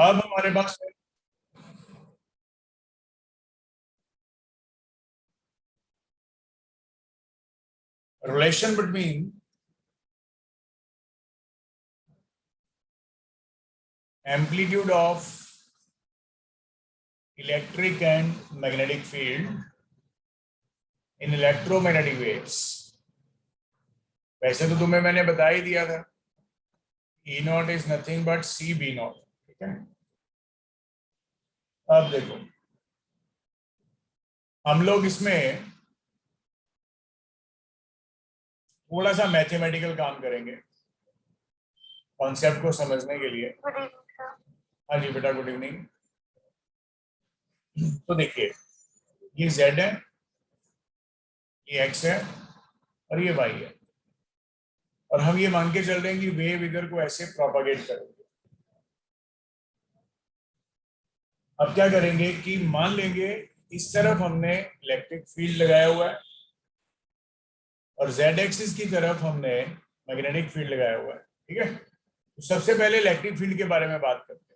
अब हमारे पास relation between amplitude of electric and magnetic field in electromagnetic waves. वैसे तो तुम्हें मैंने बता ही दिया था E naught is nothing but c B naught. ठीक है, अब देखो हम लोग इसमें थोड़ा सा मैथमेटिकल काम करेंगे कॉन्सेप्ट को समझने के लिए। हाँ जी बेटा, गुड इवनिंग। तो देखिए, ये Z है, ये X है और ये Y है, और हम ये मान के चल रहे हैं कि वेव इधर को ऐसे प्रोपागेट करेंगे। अब क्या करेंगे कि मान लेंगे इस तरफ हमने इलेक्ट्रिक फील्ड लगाया हुआ है और Z एक्सिस की तरफ हमने मैग्नेटिक फील्ड लगाया हुआ है। ठीक है, तो सबसे पहले इलेक्ट्रिक फील्ड के बारे में बात करते हैं।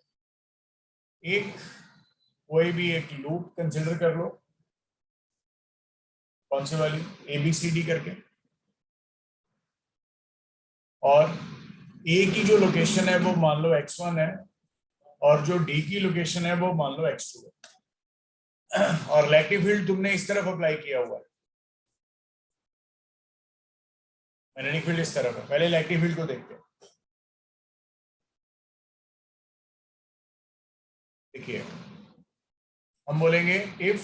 एक कोई भी एक लूप कंसिडर कर लो, कौन सी वाली, ABCD करके, और A की जो लोकेशन है वो मान लो x1 है और जो D की लोकेशन है वो मान लो x2 है, और इलेक्ट्रिक फील्ड तुमने इस तरफ अप्लाई किया हुआ है, मैग्नेटिक फील्ड इस तरफ है। पहले इलेक्ट्रिक फील्ड को देखते हैं। देखिए, हम बोलेंगे if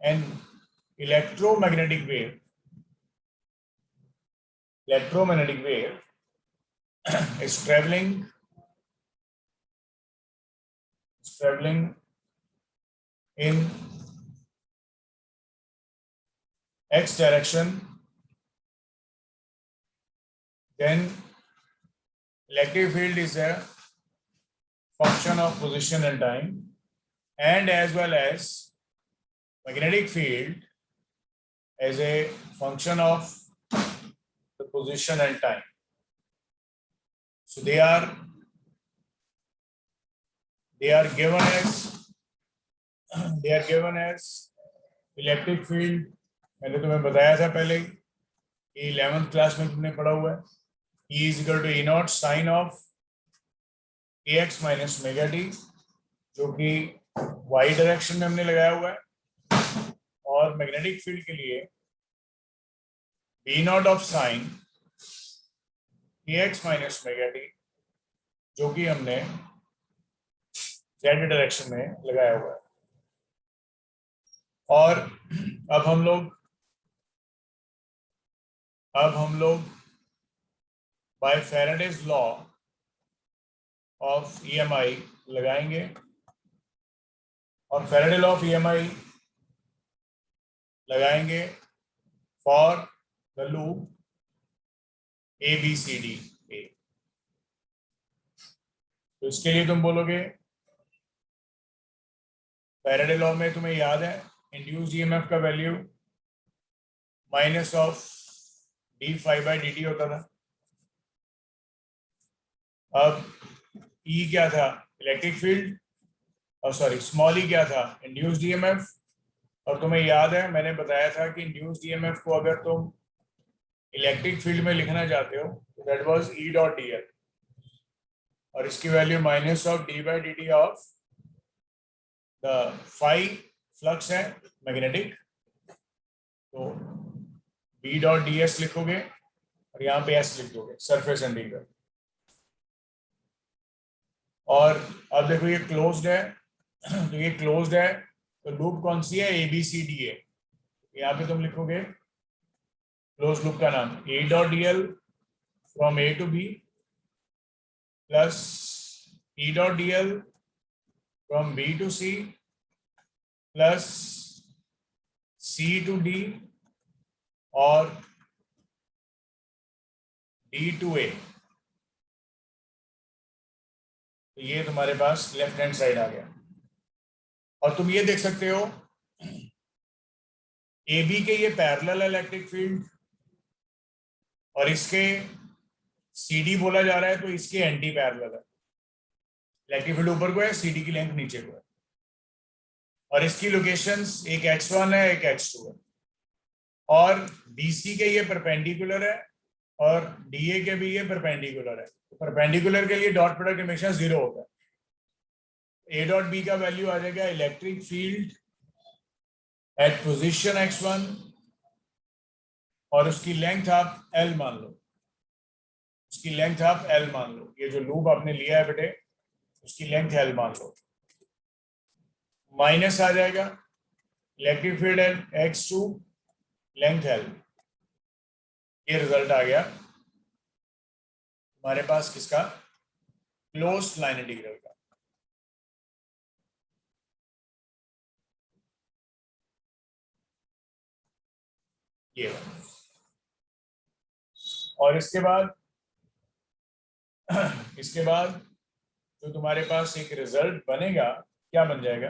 an electromagnetic wave is traveling in x direction, then electric field is a function of position and time, and as well as magnetic field as a function of the position and time. So they are given as electric field. मैंने तुम्हें बताया था पहले कि 11th class में तुमने पढ़ा हुआ है, E is equal to E naught sine of AX minus omega t, जो कि Y डायरेक्शन में हमने लगाया हुआ है, और मैग्नेटिक फील्ड के लिए B not of sine AX minus omega t, जो कि हमने Z डायरेक्शन में लगाया हुआ है। और अब हम लोग by Faraday's law of EMI लगाएंगे, और फैराडे लॉ ऑफ EMI लगाएंगे for the loop ABCD A। तो इसके लिए तुम बोलोगे, फैराडे लॉ में तुम्हें याद है इंड्यूस्ड EMF का वैल्यू माइनस ऑफ d∅dt होता था। अब E क्या था, इलेक्ट्रिक फील्ड, और सॉरी स्मॉल e क्या था, इंड्यूस्ड EMF। और तुम्हें याद है मैंने बताया था कि इंड्यूस्ड EMF को अगर तुम इलेक्ट्रिक फील्ड में लिखना चाहते हो तो that was E dot dl, और इसकी value minus of d/dt of the phi flux है मैग्नेटिक, तो B डॉट ds लिखोगे और यहाँ पे S लिख दोगे, सरफेस इंटीग्रल। और अब देखो ये क्लोज्ड है, तो ये क्लोज्ड है, तो लूप कौन सी है, ABCD है। यहाँ पे तुम लिखोगे क्लोज लूप का नाम A dot dl from A to B plus E dot dl from B to C plus C to D और D टू A। तो ये तुम्हारे पास लेफ्ट हैंड साइड आ गया। और तुम ये देख सकते हो AB के ये पैरेलल इलेक्ट्रिक फील्ड और इसके CD बोला जा रहा है तो इसके एंटी पैरेलल है, इलेक्ट्रिक फील्ड ऊपर को है, CD की लेंथ नीचे को है, और इसकी लोकेशंस एक H1 है एक H2 है, और BC के ये परपेंडिकुलर है और DA के भी ये परपेंडिकुलर है। तो परपेंडिकुलर के लिए डॉट प्रोडक्ट हमेशा 0 होता है। A डॉट B का वैल्यू आ जाएगा electric field at position X1, और उसकी लेंथ आप L मान लो, उसकी लेंथ आप L मान लो, ये जो लूप आपने लिया है बेटे उसकी लेंथ L मान लो, माइनस आ जाएगा electric field at X2 length L। ये रिजल्ट आ गया हमारे पास किसका, क्लोज्ड लाइन इंटीग्रल का। ये और इसके बाद जो तुम्हारे पास एक रिजल्ट बनेगा क्या बन जाएगा,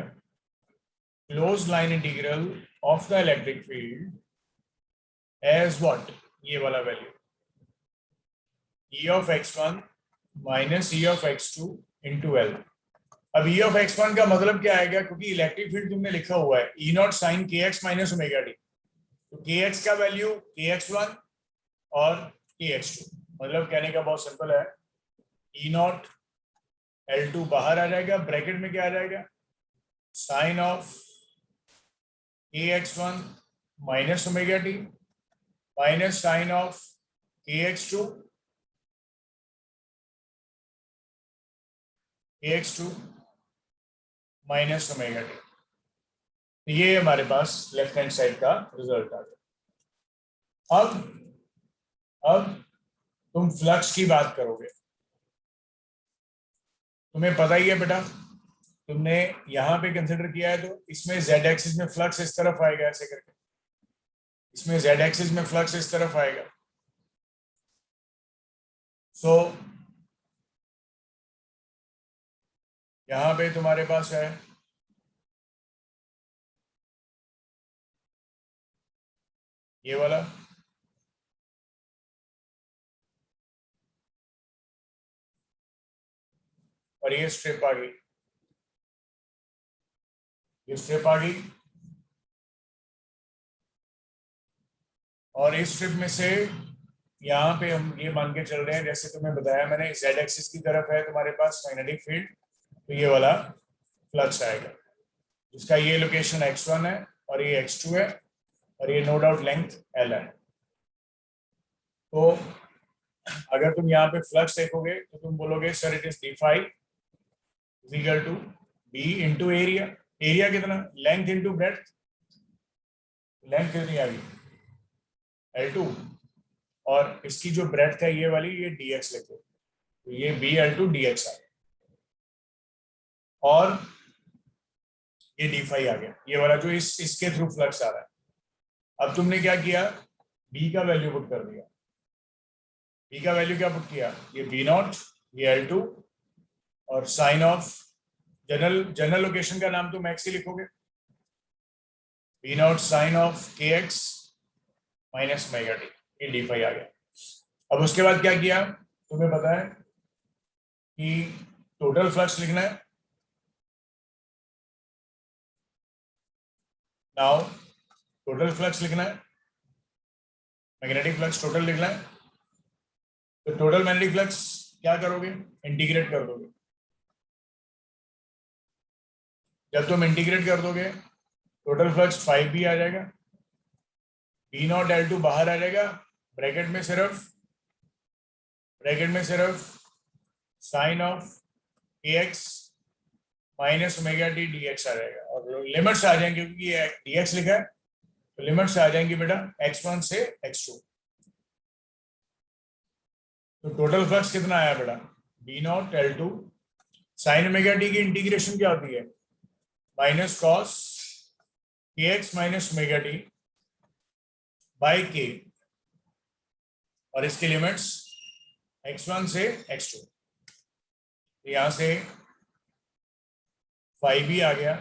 closed line integral of the electric field as what, ये वाला वैल्यू E of x1 माइनस E of x2 into L। अब E of x1 का मतलब क्या आएगा, क्योंकि इलेक्ट्रिक फील्ड तुमने लिखा हुआ है E naught sine kx minus omega t, तो kx का वैल्यू kx1 और kx2, मतलब कहने का बहुत सिंपल है, E नॉट L2 बाहर आ जाएगा, ब्रैकेट में क्या आ जाएगा, sine of kx1 minus omega T minus sine of kx2 minus omega t. ये हमारे पास लेफ्ट हैंड साइड का रिजल्ट आ गया। अब तुम फ्लक्स की बात करोगे, तुम्हें पता ही है बेटा, तुमने यहां पे कंसिडर किया है तो इसमें z एक्सिस में फ्लक्स इस तरफ आएगा ऐसे करके, इसमें z एक्सिस में फ्लक्स इस तरफ आएगा। सो यहां पे तुम्हारे पास है ये वाला, और ये स्ट्रिप आ गई, ये स्ट्रिप आ गई, और इस स्ट्रिप में से यहाँ पे हम ये मान के चल रहे हैं, जैसे तुम्हें बताया मैंने, z एक्सिस की तरफ है तुम्हारे पास मैग्नेटिक फील्ड, तो ये वाला फ्लक्स आएगा जिसका ये लोकेशन x1 है और ये x2 है और ये नो डाउट लेंथ L है। तो अगर तुम यहाँ पे फ्लक्स देखोगे तो तुम बोलोगे sir it is d phi is equal to b into area, area कितना, लेंथ इंटू ब्रेड्थ, लेंथ कितनी आ गई L2, और इसकी जो ब्रेड्थ है ये वाली, ये dx लिखो, तो ये BL2 dx आ गया, और ये d फाई आ गया, ये वाला जो इसके थ्रू फ्लक्स आ रहा है। अब तुमने क्या किया, b का वैल्यू पुट कर दिया, b का वैल्यू क्या पुट किया, ये b नॉट, ये L2, और साइन ऑफ जनरल लोकेशन का नाम तुम x ही लिखोगे, b naught sine of kx minus omega t, ये d फाई आ गया। अब उसके बाद क्या किया, तुम्हें पता है कि टोटल फ्लक्स लिखना है, नाउ टोटल फ्लक्स लिखना है, मैग्नेटिक फ्लक्स टोटल लिखना है, तो टोटल मैग्नेटिक फ्लक्स क्या करोगे, इंटीग्रेट कर दोगे। जब तुम इंटीग्रेट कर दोगे टोटल फ्लक्स 5b आ जाएगा, b नॉट L2 बाहर आ जाएगा, ब्रैकेट में सिर्फ sine of kx minus omega t dx आ जाएगा, और लिमिट्स आ जाएंगे क्योंकि ये dx लिखा है, तो लिमिट्स आ जाएंगी बेटा x1 से x2। तो टोटल फ्लक्स कितना आया बेटा, b not L2 sine omega T की इंटीग्रेशन क्या होती है, minus cos kx minus omega T by k, और इसकी लिमिट्स x1 से x2, तो यहां से 5b आ गया,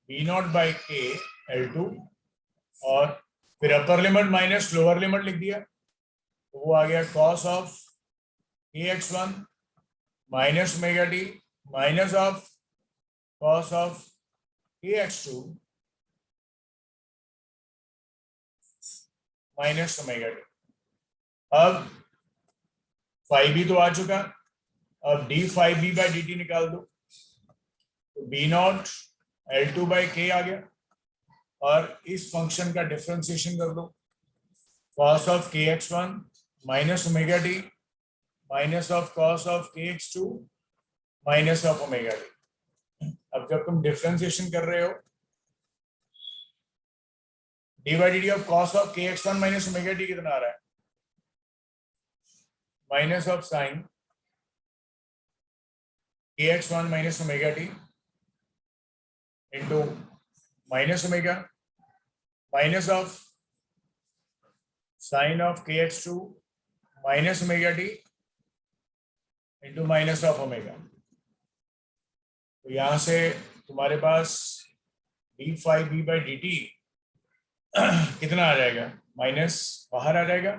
b not by k L2, और फिर upper limit minus lower limit लिख दिया, तो वो आ गया cos of kx1 minus omega t minus of cos of kx2 minus omega t. अब फाइव भी तो आ चुका, अब d five B by D t निकाल दो, तो B naught L two by k आ गया, और इस फंक्शन का डिफरेंशिएशन कर दो, cos of kx1 minus omega t minus of cos of kx2 minus of omega t. अब जब तुम डिफरेंशिएशन कर रहे हो, D by D T of cos of kx1 minus omega t कितना आ रहा है, minus of sign kx1 minus omega t into minus omega minus of sin of kx2 minus omega t into minus of omega. तो यहां से तुम्हारे पास D five B by D T कितना आ जाएगा, माइनस बाहर आ जाएगा,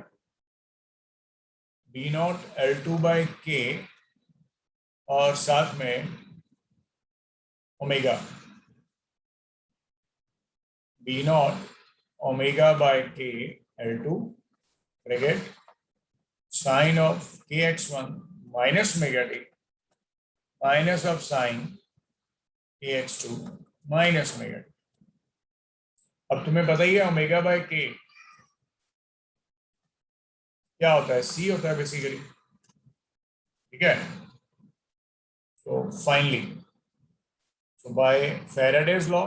B naught L two by K और साथ में omega, B naught omega by K L two bracket sine of K X one minus omega T minus of sine K X two minus omega T. अब तुम्हें पता ही है omega by के क्या होता है, सी होता है बेसिकली, ठीक है. तो finally so by Faraday's law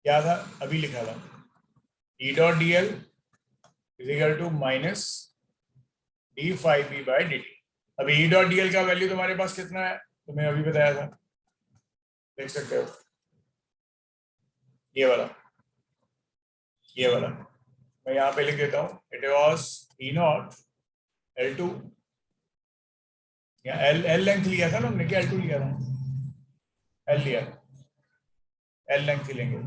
क्या था, अभी लिखा था, E dot d l is equal to minus d five B by D t. अभी E डॉट डी एल का वैल्यू तुम्हारे पास कितना है, तुम्हें अभी बताया था, देख सकते हो, ये वाला मैं यहाँ पे लिख देता हूँ, it was E not L to, L length लिया था ना हमने, क्या एल टू लिया था, एल लिया, एल लेंथ ही लेंगे,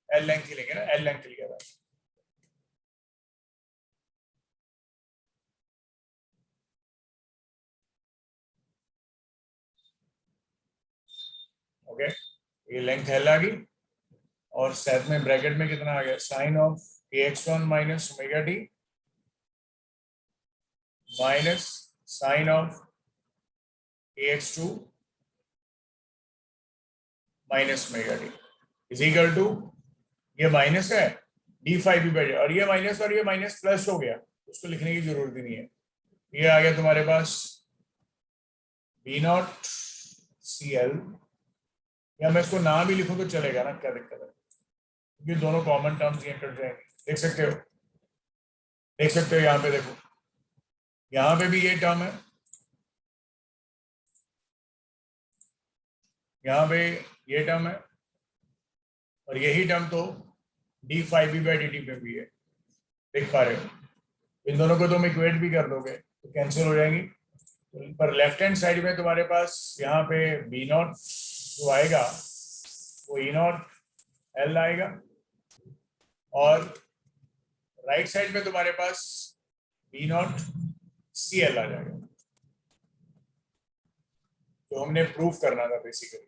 एल लेंथ ही लेंगे ना, एल लेंथ लिया था. ओके, ये लेंथ एल आ गई और साथ में ब्रैकेट में कितना आ गया, sine of kx1 minus omega T minus sine of kx2 minus omega t is equal to, ये माइनस है डी फाइव भी बैठ, और ये माइनस प्लस हो गया, उसको लिखने की जरूरत ही नहीं है. ये आ गया तुम्हारे पास बी नॉट सी एल, या मैं इसको ना भी लिखूं तो चलेगा ना, क्या दिक्कत है, क्योंकि दोनों कॉमन टर्म्स ये कट जाएंगे. देख सकते हो यहाँ पे, देखो यहाँ पे भी ये टर्म है, यहाँ पे ये टर्म है, और यही टर्म तो d five B by D t पे भी है, देख पा रहे हो. इन दोनों को तुम इक्वेट भी कर दोगे तो कैंसिल हो जाएंगी, पर लेफ्ट हैंड साइड में तुम्हारे पास यहाँ पे बी नॉट जो आएगा वो ई नॉट एल आएगा, और राइट साइड में तुम्हारे पास बी नॉट सी एल आ जाएगा. तो हमने प्रूफ करना था बेसिकली,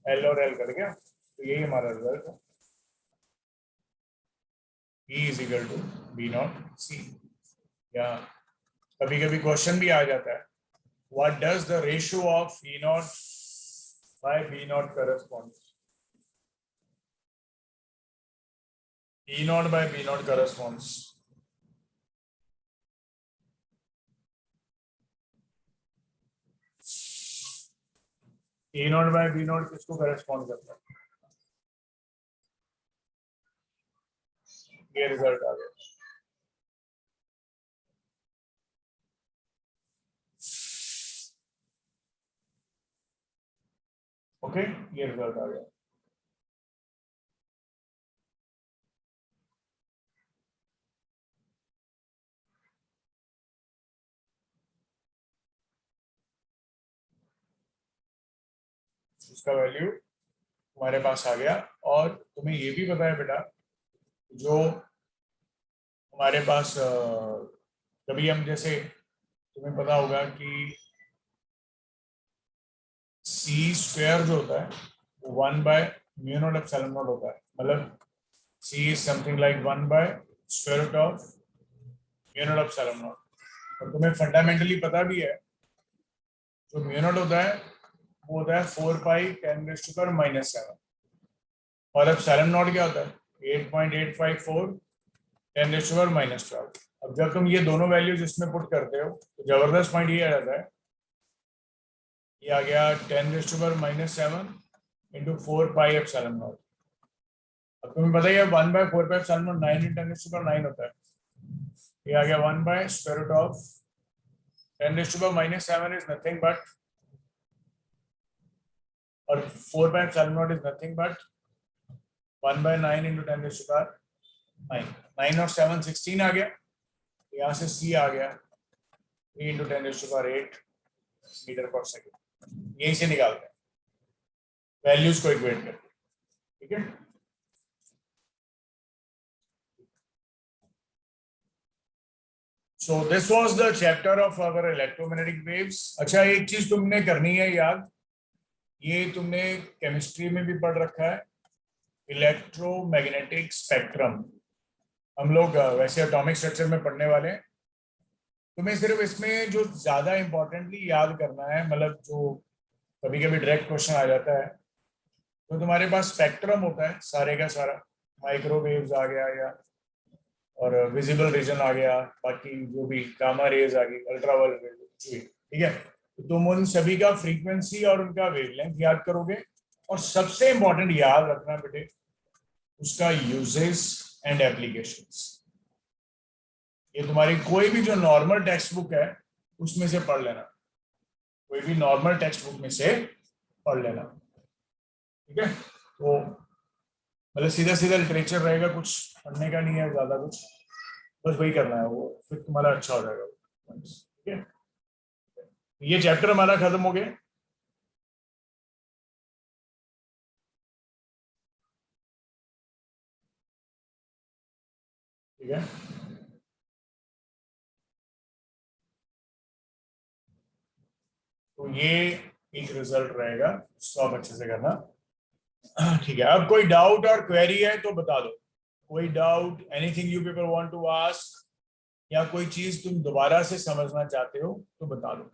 एल और एल कर गया, तो यही हमारा रिजल्ट है, E is equal to B naught c. या कभी कभी क्वेश्चन भी आ जाता है, what does the ratio of E naught by B naught correspond, E naught by B naught corresponds, E naught by B naught किसको correspond करता है, ये रिजल्ट आ गया. ओके, ये रिजल्ट आ गया. इसका वैल्यू तुम्हारे पास आ गया। और तुम्हें ये भी पता है बेटा, जो हमारे पास कभी हम जैसे तुम्हें पता होगा कि सी स्क्वायर जो होता है वो 1/μ0 होता है, मतलब सी इज समथिंग लाइक 1/√μ0 और तुम्हें फंडामेंटली पता भी है जो μ0 होता है वो होता है 4π10⁻⁻⁷ और अब σ0 क्या होता है 8.854 10⁻⁻12। अब जब तुम ये दोनों वैल्यूज इसमें पुट करते हो तो जबरदस्त पॉइंट ये आ जाता है, ये आ गया 10⁻⁻7 इंटू 4πε0। अब तुम्हें पता ही है 1/4πε0 9 × 10⁻9 होता है, ये आ गया 1/√10⁻7 इज नथिंग बट, और 4πε0 इज नथिंग बट 1/9 × 10⁻9। 9 और 7 16 आ गया, यहाँ से C आ गया 3 × 10⁸ मीटर पर सेकेंड। यहीं से निकालते हैं वैल्यूज को इक्वेट करके, ठीक है। So this was the chapter of our electromagnetic waves. अच्छा, एक चीज तुमने करनी है याद, ये तुमने केमिस्ट्री में भी पढ़ रखा है, इलेक्ट्रोमैग्नेटिक स्पेक्ट्रम। हम लोग वैसे एटॉमिक स्ट्रक्चर में पढ़ने वाले हैं, तुम्हें सिर्फ इसमें जो ज्यादा इंपॉर्टेंटली याद करना है, मतलब जो कभी कभी डायरेक्ट क्वेश्चन आ जाता है, तो तुम्हारे पास स्पेक्ट्रम होता है सारे का सारा, माइक्रोवेव्स आ गया या और विजिबल रीजन आ गया, बाकी जो भी गामा रेज आ गई, अल्ट्रावायलेट रेज, ठीक है। तो तुम उन सभी का फ्रीक्वेंसी और उनका वेवलेंथ याद करोगे, और सबसे इंपॉर्टेंट याद रखना बेटे उसका यूजेस एंड एप्लीकेशंस। ये तुम्हारी कोई भी जो नॉर्मल टेक्स्ट बुक है उसमें से पढ़ लेना, कोई भी नॉर्मल टेक्स्ट बुक में से पढ़ लेना, ठीक है। तो मतलब सीधा सीधा लिटरेचर रहेगा, कुछ पढ़ने का नहीं है ज्यादा कुछ, बस वही करना है, वो फिर तुम्हारा अच्छा हो जाएगा, ठीक है। ये चैप्टर हमारा खत्म हो गया। ठीक है, तो ये एक रिजल्ट रहेगा, इसको आप अच्छे से करना, ठीक है। अब कोई डाउट और क्वेरी है तो बता दो, कोई doubt, anything you people want to ask, या कोई चीज तुम दोबारा से समझना चाहते हो तो बता दो।